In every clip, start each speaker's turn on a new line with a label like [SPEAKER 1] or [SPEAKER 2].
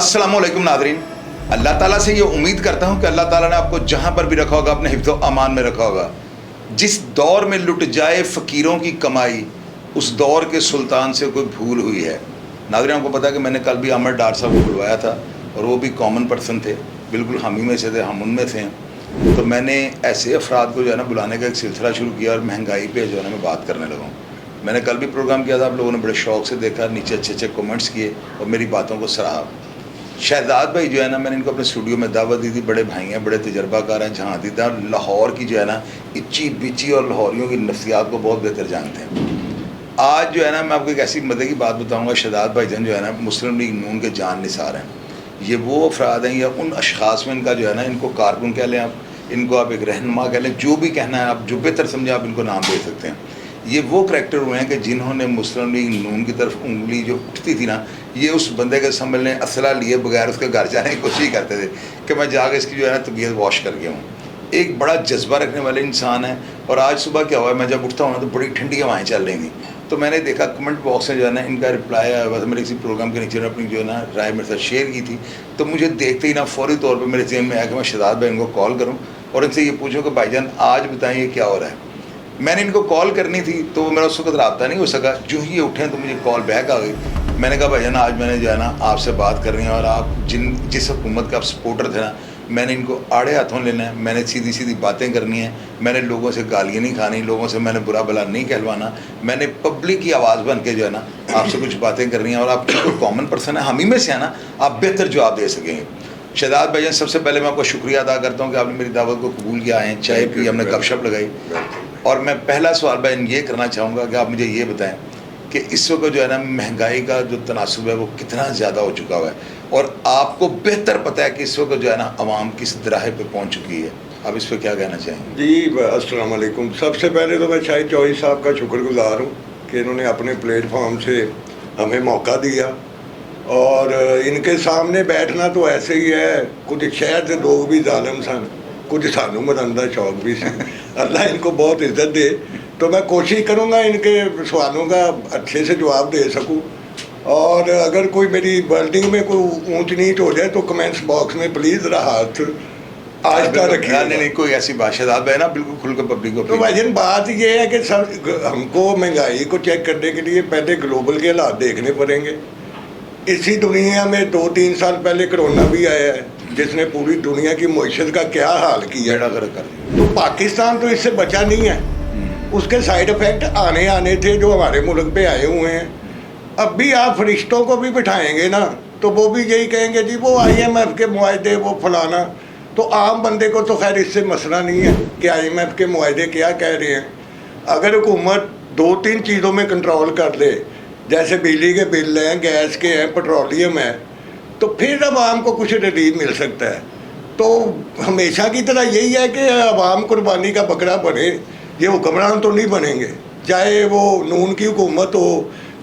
[SPEAKER 1] अस्सलाम वालेकुम नादरीन, अल्लाह ताला से ये उम्मीद करता हूँ कि अल्लाह ताला ने आपको जहाँ पर भी रखा होगा अपने हिफ्ज़ो अमान में रखा होगा। जिस दौर में लुट जाए फ़कीरों की कमाई, उस दौर के सुल्तान से कोई भूल हुई है। नादरीन, आपको पता है कि मैंने कल भी अमर डार साहब को बुलवाया था और वो भी कॉमन पर्सन थे, बिल्कुल हम ही में से थे, हम उनमें थे। तो मैंने ऐसे अफराद को जो है ना बुलाने का एक सिलसिला शुरू किया और महंगाई पे जो है ना मैं बात करने लगा हूँ। मैंने कल भी प्रोग्राम किया था, आप लोगों ने बड़े शौक़ से देखा, नीचे अच्छे अच्छे कमेंट्स किए और मेरी बातों को सराहा। शहजाद भाई जो है ना, मैंने इनको अपने स्टूडियो में दावत दी थी, बड़े भाई हैं, बड़े तजर्बाकार हैं, जहाँ दीदार लाहौर की जो है ना इच्ची बिच्ची और लाहौरियों की नफ्सियात को बहुत बेहतर जानते हैं। आज जो है ना मैं आपको एक ऐसी मज़े की बात बताऊँगा। शहजाद भाईजान जो है ना मुस्लिम लीग नून के जान निसार हैं। ये वो अफराद हैं या उन अशख़ास में इनका जो है ना, इनको कारकुन कह लें आप, इनको आप एक रहनुमा कह लें, जो भी कहना है आप, जो बेहतर समझे आप इनको नाम दे सकते हैं। ये वो करैक्टर हुए हैं कि जिन्होंने मुस्लिम लीग नून की तरफ उंगली जो उठती थी ना, ये उस बंदे के संभलने असला लिए बगैर उसके घर जाने की कोशिश करते थे कि मैं जाकर इसकी जो है ना तबीयत वॉश कर गया हूँ। एक बड़ा जज्बा रखने वाले इंसान है। और आज सुबह क्या हुआ है, मैं जब उठता हूँ ना तो बड़ी ठंडी हवाएँ चल रही थी, तो मैंने देखा कमेंट बॉक्स में जो है ना इनका रिप्लाई आया हुआ था। मेरे किसी प्रोग्राम के नीचे अपनी जो है ना राय मेरे साथ शेयर की थी, तो मुझे देखते ही ना फौरी तौर पर मेरे ज़हन में आया कि मैं शहजाद भाई इनको कॉल करूँ और इनसे ये पूछूँ कि भाईजान आज बताइए क्या हो रहा है। मैंने इनको कॉल करनी थी तो मेरा उस वक्त रब्ता नहीं हो सका। जो ही ये उठे तो मुझे कॉल बैक आ गई। मैंने कहा भाईजान आज मैंने जो है ना आपसे बात करनी है और आप जिस हुकूमत का आप सपोर्टर थे ना, मैंने इनको आड़े हाथों लेना है, मैंने सीधी सीधी बातें करनी है, मैंने लोगों से गालियाँ नहीं खानी, लोगों से मैंने बुरा भला नहीं कहलवाना, मैंने पब्लिक की आवाज़ बन के जो है ना आपसे कुछ बातें करनी है। और आप कोई कॉमन पर्सन है, हम ही में से है ना, आप बेहतर जवाब दे सकेंगे। शहजाद भाईजान, सबसे पहले मैं आपको शुक्रिया अदा करता हूँ कि आपने मेरी दावत को कबूल किया, आए, चाय पी, हमने गपशप लगाई। और मैं पहला सवाल भाई ये करना चाहूँगा कि आप मुझे ये बताएं कि इस वक्त जो है ना महंगाई का जो तनासुब है वो कितना ज़्यादा हो चुका हुआ है, और आपको बेहतर पता है कि इस वक्त जो है ना आवाम किस दराहे पे पहुँच चुकी है। आप इस पर क्या कहना चाहेंगे?
[SPEAKER 2] जी अस्सलाम वालेकुम। सबसे पहले तो मैं शाहिद चौधरी साहब का शुक्रगुजार हूँ कि इन्होंने अपने प्लेटफॉर्म से हमें मौका दिया, और इनके सामने बैठना तो ऐसे ही है, कुछ शहर के लोग भी जालिम सन, कुछ सानू मरन का शौक भी सी। अल्लाह इनको बहुत इज्जत दे। तो मैं कोशिश करूँगा इनके सवालों का अच्छे से जवाब दे सकूँ, और अगर कोई मेरी वर्डिंग में कोई ऊंच नीच हो जाए तो कमेंट्स बॉक्स में प्लीज़ हाथ आहिस्ता रखिए।
[SPEAKER 1] नहीं कोई ऐसी बात शहजाद भाई ना, बिल्कुल खुल कर पब्लिक को।
[SPEAKER 2] तो भाईजान बात ये है कि सब हमको महंगाई को चेक करने के लिए पहले ग्लोबल के हालात देखने पड़ेंगे। इसी दुनिया में 2-3 साल पहले कोरोना भी आया है जिसने पूरी दुनिया की मईशत का क्या हाल किया है। तो पाकिस्तान तो इससे बचा नहीं है, उसके साइड इफ़ेक्ट आने थे जो हमारे मुल्क पे आए हुए हैं। अब भी आप फरिश्तों को भी बिठाएंगे ना तो वो भी यही कहेंगे जी वो IMF के मुआहदे वो फलाना। तो आम बंदे को तो खैर इससे मसला नहीं है कि IMF के मुआहदे क्या कह रहे हैं। अगर हुकूमत 2-3 चीज़ों में कंट्रोल कर ले, जैसे बिजली के बिल हैं, गैस के हैं, पेट्रोलियम है, तो फिर आवाम को कुछ रिलीफ मिल सकता है। तो हमेशा की तरह यही है कि आवाम कुर्बानी का बकरा बने, ये हुक्मरान तो नहीं बनेंगे, चाहे वो नून की हुकूमत हो,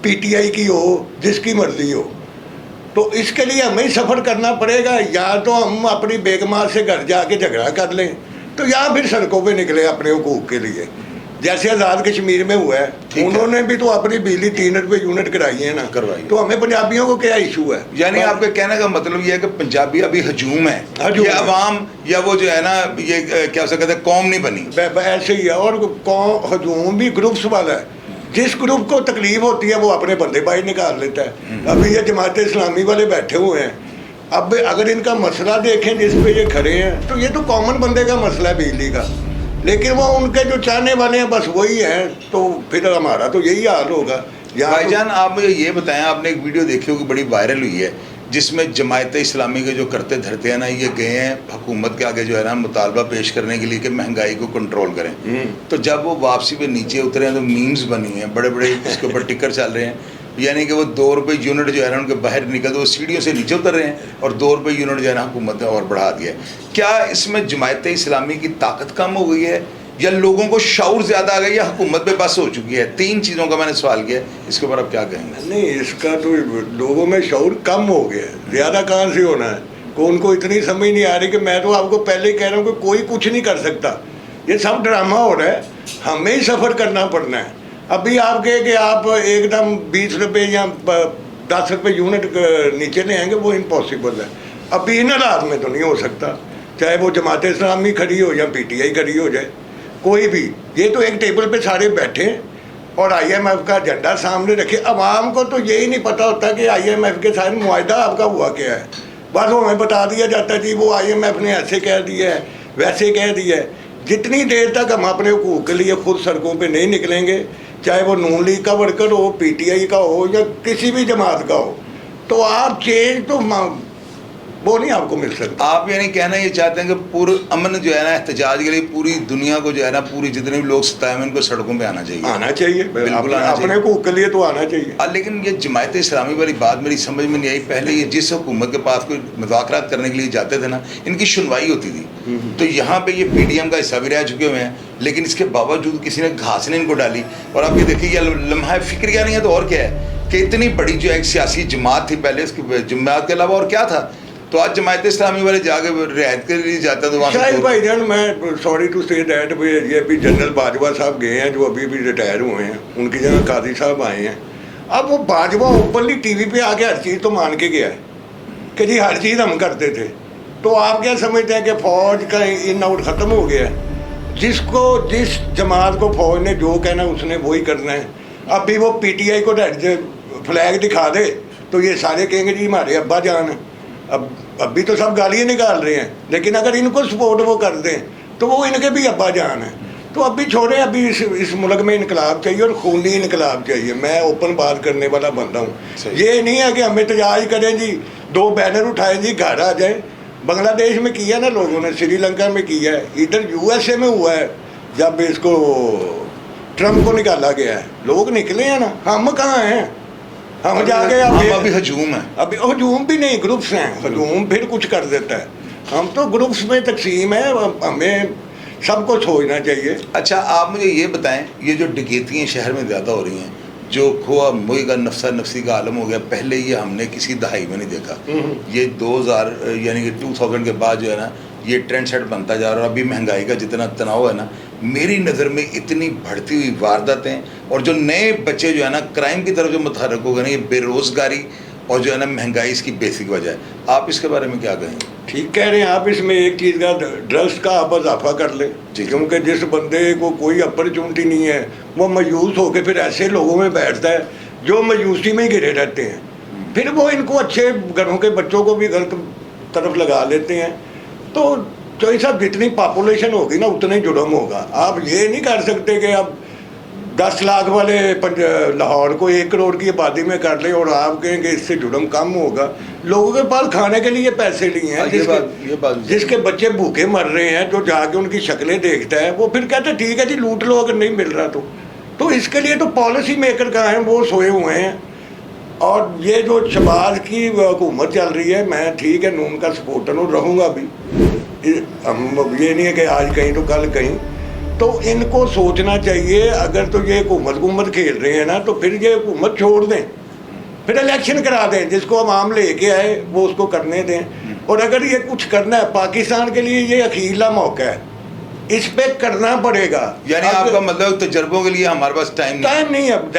[SPEAKER 2] PTI की हो, जिसकी मर्ज़ी हो। तो इसके लिए हमें सफ़र करना पड़ेगा, या तो हम अपनी बेगमार से घर जाके झगड़ा कर लें, तो या फिर सड़कों पे निकले अपने हुकूक के लिए, जैसे आज़ाद कश्मीर में हुआ है। उन्होंने भी तो अपनी बिजली 3 रुपये यूनिट कराई है ना, करवाई। तो हमें पंजाबियों को क्या इशू है?
[SPEAKER 1] यानी आपके कहने का मतलब ये है कि पंजाबी अभी हजूम है, या अवाम या वो जो है ना ये क्या हो सकता है कौम नहीं बनी,
[SPEAKER 2] ऐसे ही है। और हजूम भी ग्रुप्स वाला है, जिस ग्रुप को तकलीफ होती है वो अपने बंदे बाहर निकाल लेता है। अभी ये जमात इस्लामी वाले बैठे हुए हैं, अब अगर इनका मसला देखें जिस पे ये खड़े हैं, तो ये तो कॉमन बंदे का मसला है बिजली का, लेकिन वो उनके जो चाहने वाले हैं बस वही हैं। तो फिर हमारा तो यही हाल होगा।
[SPEAKER 1] भाईजान आप मुझे ये बताएं, आपने एक वीडियो देखी होगी बड़ी वायरल हुई है जिसमें जमायत इस्लामी के जो करते धरते हैं ना, ये गए हैं हुकूमत के आगे जो है ना मुतालबा पेश करने के लिए कि महंगाई को कंट्रोल करें। तो जब वो वापसी पे नीचे उतरे हैं तो मीम्स बनी हैं, बड़े बड़े इसके ऊपर टिकर चल रहे हैं, यानी कि वो 2 रुपये यूनिट जो है ना उनके बाहर निकल, वो सीढ़ियों से नीचे उतर रहे हैं और 2 रुपये यूनिट जो है ना हुकूमत ने और बढ़ा दिया है। क्या इसमें जमायत इस्लामी की ताकत कम हो गई है, या लोगों को शऊर ज़्यादा आ गई, या हुकूमत पे बस हो चुकी है? 3 चीज़ों का मैंने सवाल किया, इसके ऊपर आप क्या कहेंगे?
[SPEAKER 2] नहीं, इसका तो लोगों में शऊर कम हो गया, ज़्यादा कहाँ से होना है। को उनको इतनी समझ नहीं आ रही कि मैं तो आपको पहले ही कह रहा हूँ कि कोई कुछ नहीं कर सकता, ये सब ड्रामा हो रहा है, हमें ही सफ़र करना पड़ना है। अभी आप कहे कि आप एकदम 20 रुपये या 10 रुपये यूनिट नीचे ले आएंगे, वो इम्पॉसिबल है। अभी इन हालात में तो नहीं हो सकता, चाहे वो जमात इस्लामी खड़ी हो या PTI खड़ी हो जाए, कोई भी। ये तो एक टेबल पे सारे बैठे और IMF का झंडा सामने रखे। अवाम को तो यही नहीं पता होता कि IMF के साथ मुआहदा आपका हुआ क्या है। बस वो हमें बता दिया जाता है जी वो IMF ने ऐसे कह दिया है, वैसे कह दिया है। जितनी देर तक हम अपने हुकूक के लिए खुद सड़कों पे नहीं निकलेंगे, चाहे वो नून लीग का वर्कर हो, PTI का हो या किसी भी जमात का हो, तो आप चेंज तो वो नहीं आपको मिल सकता।
[SPEAKER 1] आप यानी कहना ये चाहते हैं कि पूरे अमन जो है ना, एहतजाज के लिए पूरी दुनिया को जो है ना, पूरी जितने भी लोग सत्ता में उनको सड़कों पे आना चाहिए,
[SPEAKER 2] आना चाहिए,
[SPEAKER 1] बिल्कुल आना
[SPEAKER 2] अपने हुकूक के लिए तो आना चाहिए।
[SPEAKER 1] लेकिन ये जमायत इस्लामी वाली बात मेरी समझ में नहीं आई। पहले ये जिस हुकूमत के पास कोई मुज़ाकरात करने के लिए जाते थे ना, इनकी सुनवाई होती थी। तो यहाँ पे ये PDM का हिस्सा भी रह चुके हुए हैं, लेकिन इसके बावजूद किसी ने घास नहीं इनको डाली। और आप ये देखिए, ये लम्हा फिक्रिया नहीं है तो और क्या है कि इतनी बड़ी जो एक सियासी जमात थी पहले, उसकी जमात के अलावा और क्या था। तो आज जमायत इस्लामी वाले जाके रियायत के लिए जाते हैं तो वहाँ
[SPEAKER 2] शायद भाईजान, मैं सॉरी टू से दैट, ये अभी जनरल बाजवा साहब गए हैं जो अभी भी रिटायर हुए हैं, उनकी जगह काजी साहब आए हैं। अब वो बाजवा ओपनली TV पे आके हर चीज़ तो मान के गया है कि जी हर चीज़ हम करते थे। तो आप क्या समझते हैं कि फ़ौज का इन आउट ख़त्म हो गया है? जिस जमात को फ़ौज ने जो कहना उसने वही करना है। अभी वो PTI को फ्लैग दिखा दे तो ये सारे कहेंगे जी हमारे अब्बा जान है। अभी तो सब गालियाँ निकाल रहे हैं, लेकिन अगर इनको सपोर्ट वो कर दें तो वो इनके भी अब्बा जान है। तो अभी छोड़े, अभी इस मुल्क में इनकलाब चाहिए और खूनी इनकलाब चाहिए। मैं ओपन बात करने वाला बंदा हूँ। ये नहीं है कि हम एहतजाज करें जी, 2 बैनर उठाए जी घर आ जाए। बांग्लादेश में किया ना लोगों ने, श्रीलंका में किया है, इधर USA में हुआ है जब इसको ट्रम्प को निकाला गया है, लोग निकले हैं ना। हम कहाँ हैं? हम जाके
[SPEAKER 1] अभी हजूम है,
[SPEAKER 2] अभी हजूम भी नहीं, ग्रुप्स हैं। हजूम फिर कुछ कर देता है, हम तो ग्रुप्स में तकसीम है। हमें सबको सोचना चाहिए।
[SPEAKER 1] अच्छा, आप मुझे ये बताएं, ये जो डकैतियाँ शहर में ज़्यादा हो रही हैं, जो खोआ मोई का नफसा नफसी का आलम हो गया, पहले ये हमने किसी दहाई में नहीं देखा। ये 2000 यानी कि 2000 के बाद जो है ना, ये ट्रेंड सेट बनता जा रहा है। अभी महंगाई का जितना तनाव है ना, मेरी नज़र में इतनी बढ़ती हुई वारदातें, और जो नए बच्चे जो है ना क्राइम की तरफ जो मुतहरक हो गए ना, ये बेरोज़गारी और जो है ना महंगाई इसकी बेसिक वजह है। आप इसके बारे में क्या कहेंगे?
[SPEAKER 2] ठीक कह रहे हैं आप। इसमें एक चीज़ का, ड्रग्स का आप इजाफा कर लें, क्योंकि जिस बंदे को कोई अपॉर्चुनिटी नहीं है वो मायूस होकर फिर ऐसे लोगों में बैठता है जो मायूसी में घिरे रहते हैं। फिर वो इनको अच्छे घरों के बच्चों को भी गलत तरफ लगा लेते हैं। तो चौधरी साहब, जितनी पॉपुलेशन होगी ना उतना ही जुर्म होगा। आप ये नहीं कर सकते कि अब 10 लाख वाले लाहौर को 1 करोड़ की आबादी में कर ले और आप कहेंगे इससे जुर्म कम होगा। लोगों के पास खाने के लिए पैसे नहीं हैं, जिसके बच्चे भूखे मर रहे हैं, जो जाके उनकी शक्लें देखता है, वो फिर कहता है ठीक है जी लूट लो अगर नहीं मिल रहा तो इसके लिए तो पॉलिसी मेकर कहाँ हैं, वो सोए हुए हैं। और ये जो शहबाज की हुकूमत चल रही है, मैं ठीक है नून का सपोर्टर हूँ, रहूँगा भी। हम ये नहीं है कि आज कहीं तो कल कहीं, तो इनको सोचना चाहिए। अगर तो ये हुकूमत खेल रहे हैं ना, तो फिर ये हुकूमत छोड़ दें, फिर इलेक्शन करा दें, जिसको आवाम लेके आए वो उसको करने दें। और अगर ये कुछ करना है, पाकिस्तान के लिए ये अखीरला मौका है, इस पे करना पड़ेगा।
[SPEAKER 1] यानी आपका मतलब तजर्बों के लिए हमारे पास टाइम
[SPEAKER 2] नहीं है अब,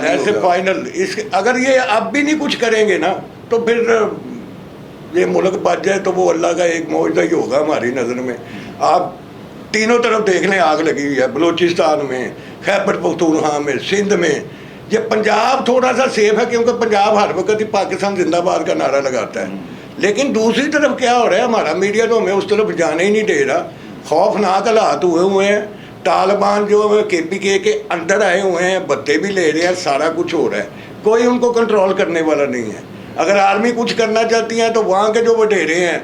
[SPEAKER 2] ऐसे फाइनल। इस अगर ये अब भी नहीं कुछ करेंगे ना, तो फिर ये मुल्क बच जाए तो वो अल्लाह का एक मौजदा ही होगा हमारी नज़र में। आप तीनों तरफ देख लें, आग लगी हुई है, बलूचिस्तान में, खैबर पख्तूनख्वा में, सिंध में। ये पंजाब थोड़ा सा सेफ है क्योंकि पंजाब हर वक्त ही पाकिस्तान जिंदाबाद का नारा लगाता है। लेकिन दूसरी तरफ क्या हो रहा है, हमारा मीडिया तो हमें उस तरफ जाने ही नहीं दे रहा। खौफनाक हालात हुए हैं। तालिबान जो KPK के अंदर आए हुए हैं, बत्ते भी ले रहे हैं, सारा कुछ हो रहा है, कोई उनको कंट्रोल करने वाला नहीं है। अगर आर्मी कुछ करना चाहती है तो वहाँ के जो वडेरे हैं,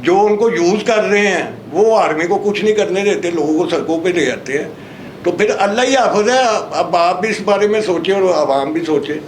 [SPEAKER 2] जो उनको यूज़ कर रहे हैं, वो आर्मी को कुछ नहीं करने देते, लोगों को सड़कों पे ले जाते हैं। तो फिर अल्लाह ही हाफ़िज़ है। अब आप भी इस बारे में सोचें और आवाम भी सोचे।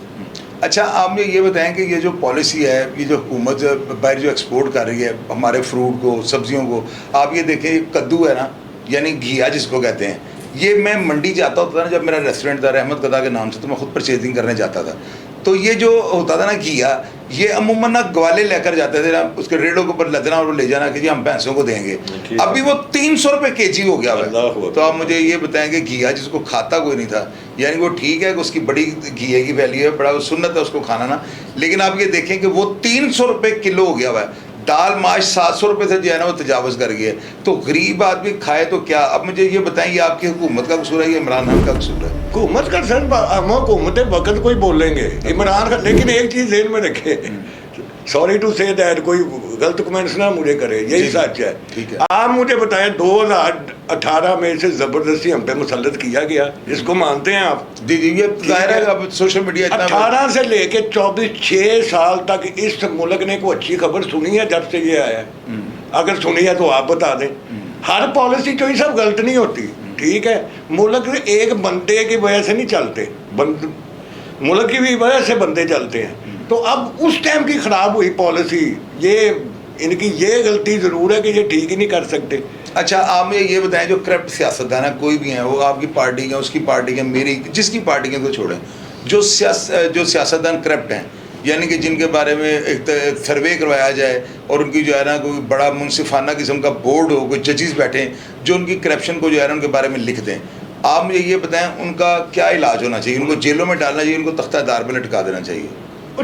[SPEAKER 1] अच्छा, आप मुझे ये बताएं कि ये जो पॉलिसी है, ये जो हुकूमत बाहर जो एक्सपोर्ट कर रही है हमारे फ्रूट को, सब्जियों को, आप ये देखें कद्दू है ना, यानी घिया जिसको कहते हैं, ये मैं मंडी जाता होता था ना, जब मेरा रेस्टोरेंट था रहमत गदा के नाम से, तो मैं खुद परचेजिंग करने जाता था। तो ये जो होता था ना घिया, یہ عموماً نا گوالے لے کر جاتے تھے نا, اس کے ریڑوں کے اوپر لدنا اور وہ لے جانا کہ جی ہم بھینسوں کو دیں گے. ابھی وہ 300 روپے کے جی ہو گیا ہے. تو آپ مجھے یہ بتائیں کہ گھیا جس کو کھاتا کوئی نہیں تھا, یعنی وہ ٹھیک ہے کہ اس کی بڑی گھیے کی ویلیو ہے, بڑا سنت ہے اس کو کھانا نا, لیکن آپ یہ دیکھیں کہ وہ 300 روپے کلو ہو گیا ہوا ہے. دال ماش 700 روپے سے جو ہے نا وہ تجاوز کر گیا ہے. تو غریب آدمی کھائے تو کیا. اب مجھے یہ بتائیں یہ آپ کی حکومت کا قصور ہے یا عمران خان کا قصور ہے؟
[SPEAKER 2] حکومت کا سر ہم حکومت وقت کوئی بولیں گے عمران خان, لیکن ایک چیز ذہن میں رکھے, سوری ٹو سے دیٹ, کوئی غلط کمنٹس نہ مجھے کرے, یہی سچ ہے. آپ مجھے بتائیں 2018 میں سے زبردستی ہم پہ مسلط کیا گیا, اس کو مانتے ہیں آپ؟
[SPEAKER 1] جی جی, یہ ظاہر ہے اب سوشل میڈیا
[SPEAKER 2] 18 سے لے کے 6 سال تک اس ملک نے کوئی اچھی خبر سنی ہے جب سے یہ آیا ہے؟ اگر سنی ہے تو آپ بتا دیں. ہر پالیسی جو سب غلط نہیں ہوتی, ٹھیک ہے, ملک ایک بندے کی وجہ سے نہیں چلتے, ملک کی بھی وجہ سے بندے چلتے ہیں. تو اب اس ٹائم کی خراب ہوئی پالیسی, یہ ان کی یہ غلطی ضرور ہے کہ یہ ٹھیک ہی نہیں کر سکتے.
[SPEAKER 1] اچھا آپ مجھے یہ بتائیں جو کرپٹ سیاستدان ہیں کوئی بھی ہیں, وہ آپ کی پارٹی کے, اس کی پارٹی کے, میری جس کی پارٹی کے, تو چھوڑیں, جو سیاستدان کرپٹ ہیں, یعنی کہ جن کے بارے میں ایک سروے کروایا جائے اور ان کی جو ہے نا کوئی بڑا منصفانہ قسم کا بورڈ ہو, کوئی ججز بیٹھیں جو ان کی کرپشن کو جو ہے نا ان کے بارے میں لکھ دیں, آپ مجھے یہ بتائیں ان کا کیا علاج ہونا چاہیے؟ ان کو جیلوں میں ڈالنا چاہیے, ان کو تختہ دار پہ لٹکا دینا چاہیے؟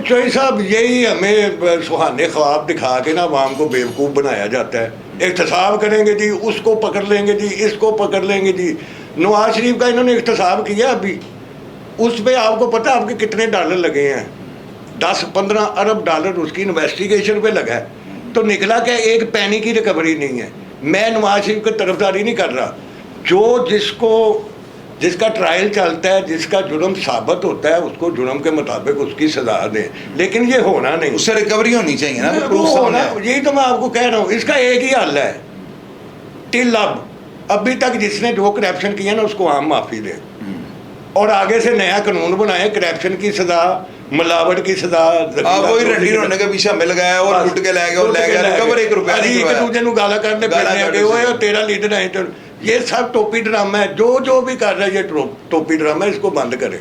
[SPEAKER 2] چوہی صاحب یہی ہمیں سہانے خواب دکھا کے نا عوام کو بیوقوف بنایا جاتا ہے. احتساب کریں گے جی, اس کو پکڑ لیں گے جی, اس کو پکڑ لیں گے جی. نواز شریف کا انہوں نے احتساب کیا ابھی, اس پہ آپ کو پتہ آپ کے کتنے ڈالر لگے ہیں؟ 10-15 ارب ڈالر اس کی انویسٹیگیشن پہ لگا ہے. تو نکلا کہ ایک پینی کی ریکوری نہیں ہے. میں نواز شریف کی طرفداری نہیں کر رہا, جو جس کا ٹرائل چلتا ہے, جس کا جرم ثابت ہوتا ہے, اس کو جرم کے مطابق اس کی سزا دیں, لیکن یہ ہونا نہیں.
[SPEAKER 1] اس سے ریکوری ہونی چاہیے نا,
[SPEAKER 2] یہی تو میں آپ کو کہہ رہا ہوں. اس کا ایک ہی حل ہے, ٹل ابھی تک جس نے جو کرپشن کیا نا اس کو عام معافی دیں, اور آگے سے نیا قانون بنائے, کرپشن کی سزا, ملاوٹ کی سزا.
[SPEAKER 1] وہی رنڈی رونے کے پیچھے ہمیں لگایا اور لٹ کے لے گیا, اور لے گیا ریکور 1 روپیہ نہیں کروایا.
[SPEAKER 2] ایک دوسرے کو گالا کرنے پھرنے لگے ہوئے, اور تیرا لیڈر ہے. یہ سب ٹوپی ڈرامہ ہے, جو بھی کر رہا ہے یہ ٹوپی ڈرامہ ہے, اس کو بند کرے.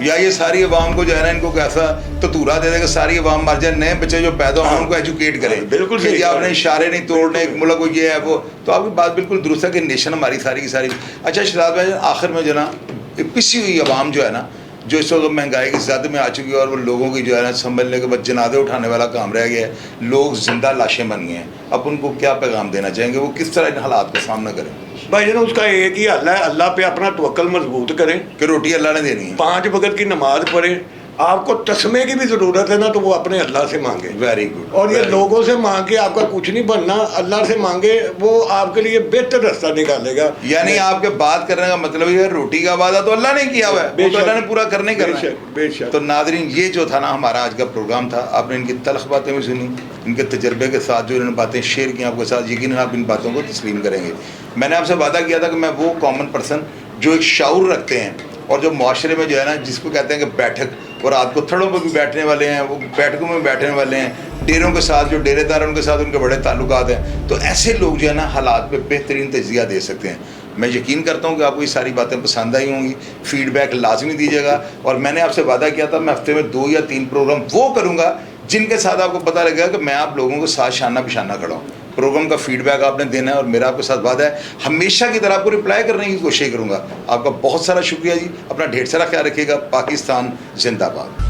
[SPEAKER 1] یا یہ ساری عوام کو جو ہے نا ان کو کیسا تطورا دے دے کہ ساری عوام مر جائے, نئے بچے جو پیدا ہوں ان کو ایجوکیٹ کریں.
[SPEAKER 2] بالکل صحیح,
[SPEAKER 1] آپ نے اشارے نہیں توڑنے, ملک کو یہ ہے وہ. تو آپ کی بات بالکل درست ہے کہ نیشن ہماری ساری کی ساری. اچھا شہزاد بھائی, آخر میں جو نا پسی ہوئی عوام جو ہے نا, جو اس وقت مہنگائی کی زد میں آ چکی ہے, اور وہ لوگوں کی جو ہے نا سنبھلنے کے بعد جنازے اٹھانے والا کام رہ گیا ہے, لوگ زندہ لاشیں بن گئے ہیں. اب ان کو کیا پیغام دینا چاہیں گے, وہ کس طرح ان حالات کا سامنا کریں؟
[SPEAKER 2] بھائی جان اس کا ایک ہی حل ہے, اللہ پہ اپنا توکل مضبوط کریں
[SPEAKER 1] کہ روٹی اللہ نے دینی ہے,
[SPEAKER 2] 5 وقت کی نماز پڑھیں. آپ کو تسمے کی بھی ضرورت ہے نا, تو وہ اپنے اللہ سے مانگے.
[SPEAKER 1] Very good.
[SPEAKER 2] اور یہ لوگوں سے مانگ کے آپ کا کچھ نہیں بننا, اللہ سے مانگے, وہ آپ کے لیے بہتر راستہ نکالے گا.
[SPEAKER 1] یعنی آپ کے بات کرنے کا مطلب یہ روٹی کا وعدہ تو اللہ نے کیا ہوا ہے, وہ تو اللہ نے پورا کرنے کرنا ہے.
[SPEAKER 2] بے شک.
[SPEAKER 1] تو ناظرین یہ جو تھا نا ہمارا آج کا پروگرام تھا, آپ نے ان کی تلخ باتیں بھی سنی, ان کے تجربے کے ساتھ جو انہوں نے باتیں شیئر کی آپ کے ساتھ, یقیناً آپ ان باتوں کو تسلیم کریں گے. میں نے آپ سے وعدہ کیا تھا کہ میں وہ کامن پرسن جو ایک شعور رکھتے ہیں اور جو معاشرے میں جو ہے نا جس کو کہتے ہیں کہ بیٹھک, اور رات کو تھڑوں پہ بھی بیٹھنے والے ہیں, وہ بیٹھکوں میں بیٹھنے والے ہیں, ڈیروں کے ساتھ جو ڈیرے دار ان کے ساتھ ان کے بڑے تعلقات ہیں, تو ایسے لوگ جو ہے نا حالات پہ بہترین تجزیہ دے سکتے ہیں. میں یقین کرتا ہوں کہ آپ کو یہ ساری باتیں پسند آئی ہوں گی. فیڈ بیک لازمی دیجیے گا, اور میں نے آپ سے وعدہ کیا تھا میں ہفتے میں 2 یا 3 پروگرام وہ کروں گا جن کے ساتھ آپ کو پتہ لگے گا کہ میں آپ لوگوں کے ساتھ شانہ بشانہ کھڑا ہوں. پروگرام کا فیڈ بیک آپ نے دینا ہے, اور میرا آپ کے ساتھ وعدہ ہے ہمیشہ کی طرح آپ کو رپلائی کرنے کی کوشش کروں گا. آپ کا بہت سارا شکریہ جی, اپنا ڈھیر سارا خیال رکھیے گا. پاکستان زندہ باد.